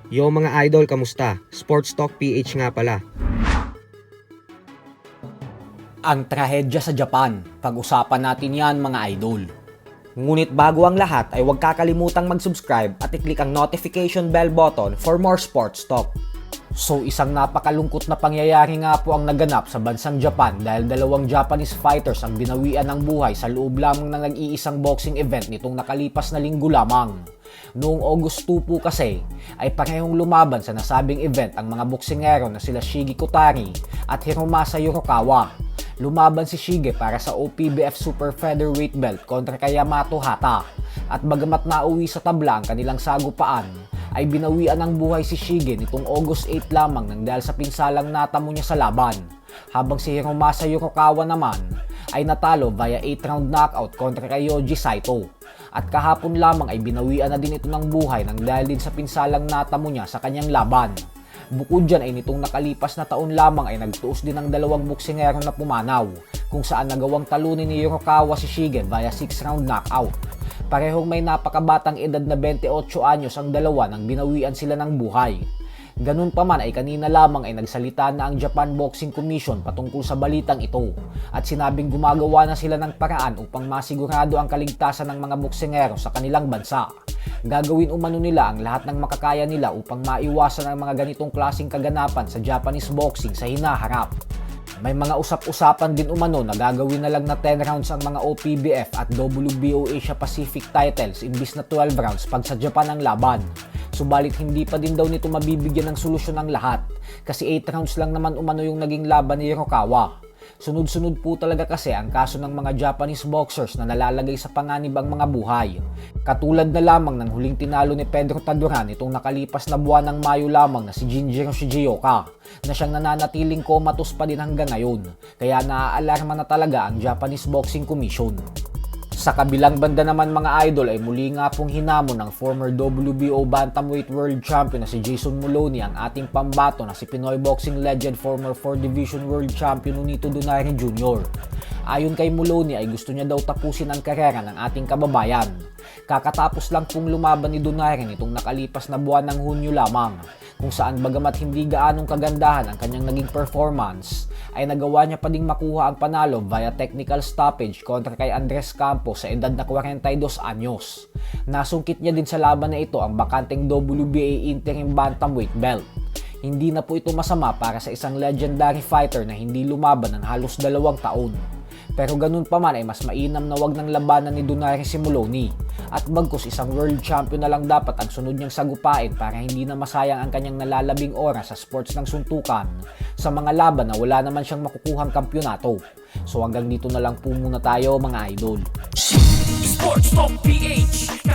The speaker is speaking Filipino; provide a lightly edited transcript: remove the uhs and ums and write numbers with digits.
Yo mga idol, kamusta? Sports Talk PH nga pala. Ang trahedya sa Japan, pag-usapan natin yan mga idol. Ngunit bago ang lahat ay huwag kakalimutang mag-subscribe at i-click ang notification bell button for more sports talk. So isang napakalungkot na pangyayari nga po ang naganap sa bansang Japan dahil dalawang Japanese fighters ang binawian ng buhay sa loob lamang ng nag-iisang boxing event nitong nakalipas na linggo lamang. Noong August 2 po kasi ay parehong lumaban sa nasabing event ang mga boksingero na sila Shige Kotari at Hiromasa Yurukawa. Lumaban si Shige para sa OPBF Super Featherweight belt kontra kay Yamato Hata at bagamat nauwi sa tabla ang kanilang sagupaan ay binawian ng buhay si Shige nitong August 8 lamang nang dahil sa pinsalang natamo niya sa laban, habang si Hiromasa Yurukawa naman ay natalo via 8-round knockout kontra kay Yoji Saito. At kahapon lamang ay binawian na din ito ng buhay nang dahil din sa pinsalang natamo niya sa kanyang laban. Bukod dyan ay nitong nakalipas na taon lamang ay nagtuos din ng dalawang boksingero na pumanaw kung saan nagawang talunin ni Yurukawa si Shige via 6-round knockout. Parehong may napakabatang edad na 28 anyos ang dalawa nang binawian sila ng buhay. Ganun pa man ay kanina lamang ay nagsalita na ang Japan Boxing Commission patungkol sa balitang ito at sinabing gumagawa na sila ng paraan upang masigurado ang kaligtasan ng mga boksingero sa kanilang bansa. Gagawin umano nila ang lahat ng makakaya nila upang maiwasan ang mga ganitong klaseng kaganapan sa Japanese boxing sa hinaharap. May mga usap-usapan din umano na gagawin na lang na 10 rounds ang mga OPBF at WBO Asia Pacific titles imbis na 12 rounds pag sa Japan ang laban. Subalit hindi pa din daw nito mabibigyan ng solusyon ang lahat kasi 8 rounds lang naman umano yung naging laban ni Yurukawa. Sunod-sunod po talaga kasi ang kaso ng mga Japanese boxers na nalalagay sa panganib ang mga buhay. Katulad na lamang ng huling tinalo ni Pedro Taduran itong nakalipas na buwan ng Mayo lamang na si Jinjiro Shigeoka na siyang nananatiling comatose pa din hanggang ngayon. Kaya naaalarma na talaga ang Japanese Boxing Commission. Sa kabilang banda naman mga idol ay muli nga pong hinamon ng former WBO Bantamweight World Champion na si Jason Moloney ang ating pambato na si Pinoy boxing legend former 4 Division World Champion Nonito Donaire Jr. Ayon kay Moloney ay gusto niya daw tapusin ang karera ng ating kababayan. Kakatapos lang pong lumaban ni Donaire nitong nakalipas na buwan ng Hunyo lamang kung saan bagamat hindi gaanong kagandahan ang kanyang naging performance ay nagawa niya pa ding makuha ang panalo via technical stoppage kontra kay Andres Campos sa edad na 42 anyos. Nasungkit niya din sa laban na ito ang bakanteng WBA interim bantamweight belt. Hindi na po ito masama para sa isang legendary fighter na hindi lumaban ng halos 2 taon. Pero ganun pa man ay mas mainam na wag ng labanan ni Donaire si Moloney at bagkus isang world champion na lang dapat ang sunod niyang sagupain para hindi na masayang ang kanyang nalalabing oras sa sports ng suntukan sa mga laban na wala naman siyang makukuhang kampyonato. So hanggang dito na lang po muna tayo mga idol. Sports Talk PH